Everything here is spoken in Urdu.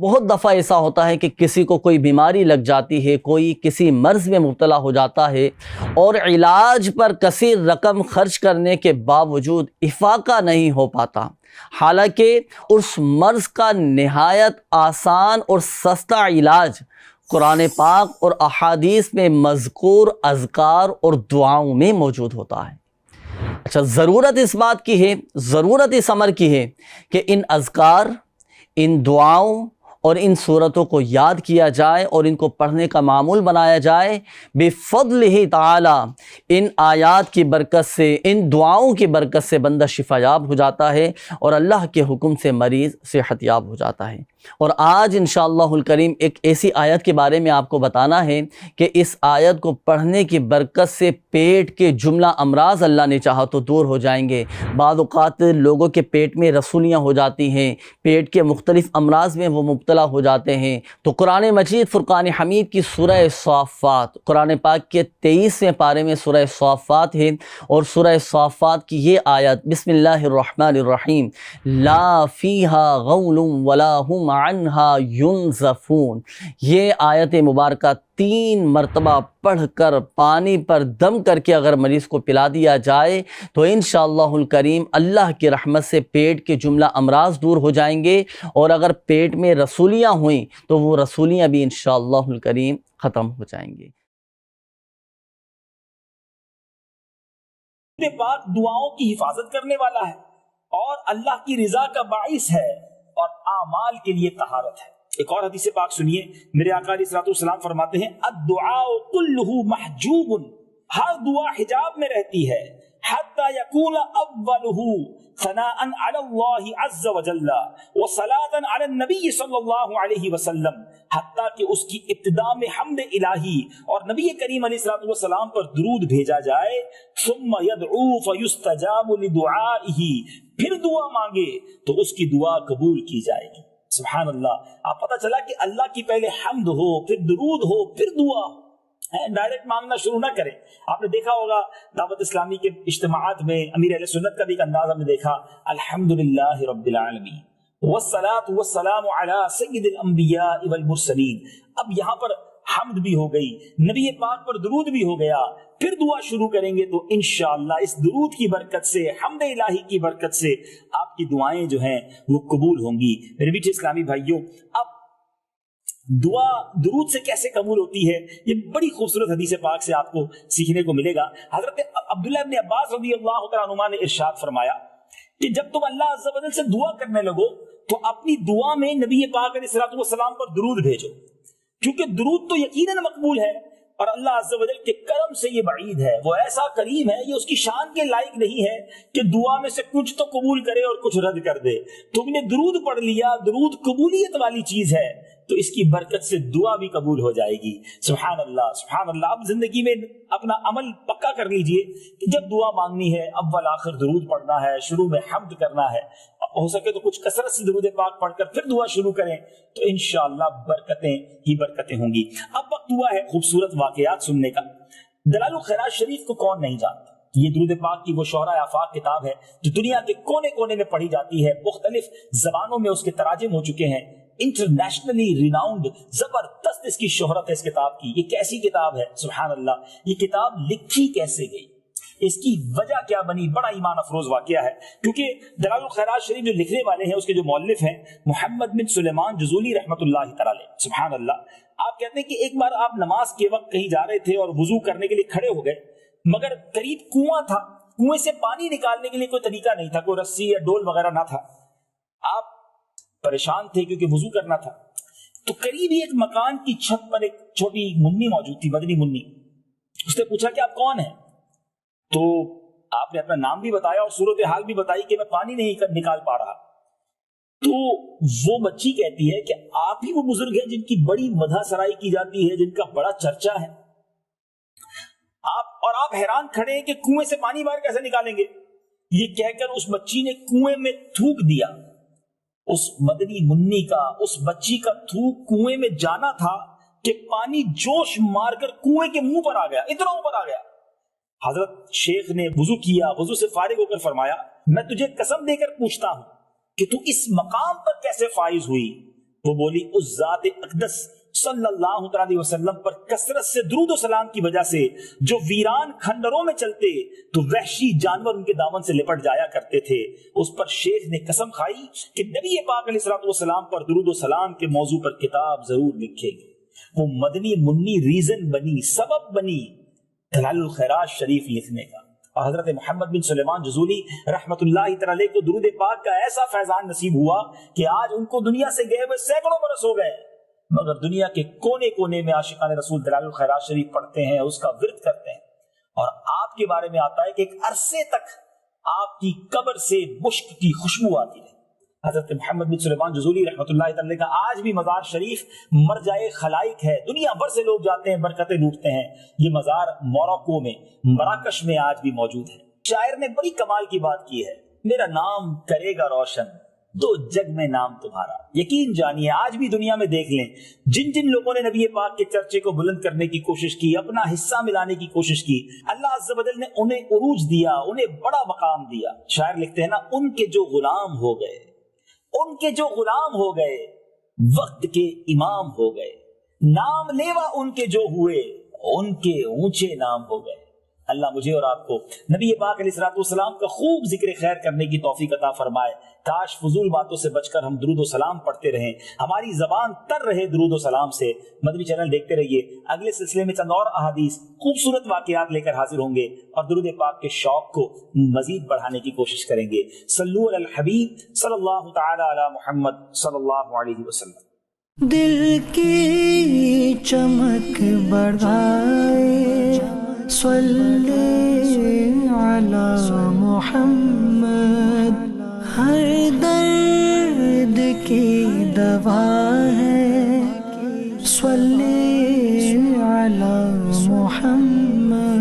بہت دفعہ ایسا ہوتا ہے کہ کسی کو کوئی بیماری لگ جاتی ہے، کوئی کسی مرض میں مبتلا ہو جاتا ہے اور علاج پر کثیر رقم خرچ کرنے کے باوجود افاقہ نہیں ہو پاتا، حالانکہ اس مرض کا نہایت آسان اور سستا علاج قرآن پاک اور احادیث میں مذکور اذکار اور دعاؤں میں موجود ہوتا ہے۔ اچھا، ضرورت اس بات کی ہے، ضرورت اس امر کی ہے کہ ان اذکار، ان دعاؤں اور ان صورتوں کو یاد کیا جائے اور ان کو پڑھنے کا معمول بنایا جائے۔ بفضلہ تعالی ان آیات کی برکت سے، ان دعاؤں کی برکت سے بندہ شفا یاب ہو جاتا ہے اور اللہ کے حکم سے مریض صحت یاب ہو جاتا ہے۔ اور آج انشاءاللہ الکریم ایک ایسی آیت کے بارے میں آپ کو بتانا ہے کہ اس آیت کو پڑھنے کی برکت سے پیٹ کے جملہ امراض اللہ نے چاہا تو دور ہو جائیں گے۔ بعض اوقات لوگوں کے پیٹ میں رسولیاں ہو جاتی ہیں، پیٹ کے مختلف امراض میں وہ مبتلا ہو جاتے ہیں، تو قرآن مجید فرقان حمید کی سورہ صافات، قرآن پاک کے 23ویں پارے میں سورہ صافات ہے، اور سورہ صافات کی یہ آیت بسم اللہ الرحمن الرحیم لا فیہا غول ولا ہم عنہا ینزفون، یہ آیت مبارکہ 3 مرتبہ پڑھ کر پانی پر دم کر کے اگر مریض کو پلا دیا جائے تو انشاءاللہ الکریم اللہ کی رحمت سے پیٹ کے جملہ امراض دور ہو جائیں گے، اور اگر پیٹ میں رسولیاں ہوئیں تو وہ رسولیاں بھی انشاءاللہ الکریم ختم ہو جائیں گی۔ پاک دعاؤں کی حفاظت کرنے والا ہے اور اللہ کی رضا کا باعث ہے اور اعمال کے لیے طہارت ہے۔ ایک اور حدیث پاک سنیے، میرے آقا علیہ الصلوۃ والسلام فرماتے ہیں الدعاء کلہ محجوب، ہر دعا حجاب میں رہتی ہے، حتی یکون اولہ ثناء علی اللہ عز وجل وصلاۃ علی النبی صلی اللہ علیہ وسلم، حتیٰ کہ اس کی ابتدا میں حمد الہی اور نبی کریم علیہ الصلوۃ والسلام پر درود بھیجا جائے، ثم یدعو فیستجاب لدعائہ، پھر دعا مانگے تو اس کی دعا قبول کی جائے گی۔ سبحان اللہ، آپ پتہ چلا کہ اللہ کی پہلے حمد ہو، پھر درود ہو، پھر دعا ہو، ڈائریکٹ مانگنا شروع نہ کریں۔ آپ نے دیکھا ہوگا دعوت اسلامی کے اجتماعات میں امیر اہل سنت کا بھی ایک انداز ہم نے دیکھا، الحمدللہ رب العالمین والصلاة والسلام علی سید الانبیاء والمرسلین۔ اب یہاں پر حمد بھی ہو گئی، نبی پاک پر درود بھی ہو گیا، پھر دعا شروع کریں گے تو انشاءاللہ اس درود کی برکت سے، حمد الہی کی برکت سے آپ کی دعائیں جو ہیں وہ قبول ہوں گی۔ میرے میٹھے اسلامی بھائیوں، اب دعا درود سے کیسے قبول ہوتی ہے، یہ بڑی خوبصورت حدیث پاک سے آپ کو سیکھنے کو ملے گا۔ حضرت عبداللہ ابن عباس رضی اللہ تعالیٰ عنہما نے ارشاد فرمایا کہ جب تم اللہ عز و جل سے دعا کرنے لگو تو اپنی دعا میں نبی پاک علیہ الصلوۃ والسلام پر درود بھیجو، کیونکہ درود تو یقیناً مقبول ہے اور اللہ عز و جل کے کرم سے یہ بعید ہے، وہ ایسا کریم ہے، یہ اس کی شان کے لائق نہیں ہے کہ دعا میں سے کچھ تو قبول کرے اور کچھ رد کر دے۔ تم نے درود پڑھ لیا، درود قبولیت والی چیز ہے، تو اس کی برکت سے دعا بھی قبول ہو جائے گی۔ سبحان اللہ، سبحان اللہ۔ اب زندگی میں اپنا عمل پکا کر لیجئے کہ جب دعا مانگنی ہے اول آخر درود پڑھنا ہے، شروع میں حمد کرنا ہے، ہو سکے تو کچھ کثرت سے درود پاک پڑھ کر پھر دعا شروع کریں تو انشاءاللہ برکتیں ہی برکتیں ہوں گی۔ اب وقت ہوا ہے خوبصورت واقعات سننے کا۔ دلائل الخیرات شریف کو کون نہیں جانتا؟ یہ درود پاک کی وہ شعراء آفاق کتاب ہے جو دنیا کے کونے کونے میں پڑھی جاتی ہے، مختلف زبانوں میں اس کے تراجم ہو چکے ہیں، انٹرنیشنلی ریناؤنڈ، زبردست اس کی شہرت ہے اس کتاب کی۔ یہ کیسی کتاب ہے، سبحان اللہ، یہ کتاب لکھی کیسے گئی، اس کی وجہ کیا بنی، بڑا ایمان افروز واقعہ ہے۔ کیونکہ دلائل الخیرات شریف جو لکھنے والے ہیں، اس کے جو مؤلف ہیں محمد بن سلیمان جزولی رحمۃ اللہ تعالی، سبحان اللہ۔ آپ کہتے ہیں کہ ایک بار آپ نماز کے وقت کہیں جا رہے تھے اور وضو کرنے کے لیے کھڑے ہو گئے، مگر قریب کنواں تھا، کنویں سے پانی نکالنے کے لیے کوئی طریقہ نہیں تھا، کوئی رسی یا ڈول وغیرہ نہ تھا، آپ پریشان تھے کیونکہ وضو کرنا تھا۔ تو قریب ہی ایک مکان کی چھت پر ایک چھوٹی منی موجود تھی، مدنی منی۔ اس نے پوچھا کہ آپ کون ہیں؟ تو آپ نے اپنا نام بھی بتایا اور صورتحال بھی بتائی کہ میں پانی نہیں نکال پا رہا۔ تو وہ بچی کہتی ہے کہ آپ ہی وہ بزرگ ہیں جن کی بڑی مدح سرائی کی جاتی ہے، جن کا بڑا چرچا ہے، آپ حیران کھڑے ہیں کہ کنویں سے پانی باہر کیسے نکالیں گے؟ یہ کہہ کر اس بچی نے کنویں میں تھوک دیا۔ اس مدنی منی کا، اس بچی کا تھوک کنویں میں جانا تھا کہ پانی جوش مار کر کنویں کے منہ پر آ گیا، اتنا اوپر آ گیا۔ حضرت شیخ نے وضو کیا، وضو سے فارغ ہو کر فرمایا میں تجھے قسم دے کر پوچھتا ہوں کہ تو اس مقام پر کیسے فائز ہوئی؟ وہ بولی اس ذات اقدس صلی اللہ علیہ وسلم پر کثرت سے درود و سلام کی وجہ سے جو ویران کھنڈروں میں چلتے تو وحشی جانور ان کے دامن سے لپٹ جایا کرتے تھے، اس پر شیخ نے قسم کھائی کہ نبی پاک علیہ الصلوۃ والسلام پر درود و سلام کے موضوع پر کتاب ضرور لکھے گی۔ وہ مدنی منی ریزن بنی، سبب بنی دلائل الخیرات شریف لکھنے کا۔ اور حضرت محمد بن سلیمان جزولی رحمت اللہ تعالی علیہ کو درود پاک کا ایسا فیضان نصیب ہوا کہ آج ان کو دنیا سے گئے ہوئے سینکڑوں برس ہو گئے، مگر دنیا کے کونے کونے میں عاشقان رسول دلائل الخیرات شریف پڑھتے ہیں، اس کا ورد کرتے ہیں۔ اور آپ کے بارے میں آتا ہے کہ ایک عرصے تک آپ کی قبر سے مشک کی خوشبو آتی ہے۔ حضرت محمد بن سلیمان جزولی رحمت اللہ تعالی کا آج بھی مزار شریف مرجع خلائق ہے، دنیا بھر سے لوگ جاتے ہیں، برکتیں لوٹتے ہیں۔ یہ مزار موراکو میں، مراکش میں آج بھی موجود ہے۔ شاعر نے بڑی کمال کی بات کی ہے، میرا نام کرے گا روشن دو جگ میں نام تمہارا۔ یقین جانیے آج بھی دنیا میں دیکھ لیں، جن جن لوگوں نے نبی پاک کے چرچے کو بلند کرنے کی کوشش کی، اپنا حصہ ملانے کی کوشش کی، اللہ عز و جل نے انہیں عروج دیا، انہیں بڑا مقام دیا۔ شاعر لکھتے ہیں نا، ان کے جو غلام ہو گئے، ان کے جو غلام ہو گئے، وقت کے امام ہو گئے، نام لیوا ان کے جو ہوئے، ان کے اونچے نام ہو گئے۔ اللہ مجھے اور آپ کو نبی پاک علیہ الصلوۃ والسلام کا خوب ذکر خیر کرنے کی توفیق عطا فرمائے۔ کاش فضول باتوں سے بچ کر ہم درود و سلام پڑھتے رہیں، ہماری زبان تر رہے درود و سلام سے۔ مدنی چینل دیکھتے رہیے، اگلے سلسلے میں چند اور احادیث، خوبصورت واقعات لے کر حاضر ہوں گے اور درود پاک کے شوق کو مزید بڑھانے کی کوشش کریں گے۔ صلو علی الحبیب صلی اللہ تعالی علی محمد صلی اللہ علیہ وسلم۔ دل کی چمک بڑھائے صلی علی محمد، ہر درد کی دوا ہے صلی علی محمد۔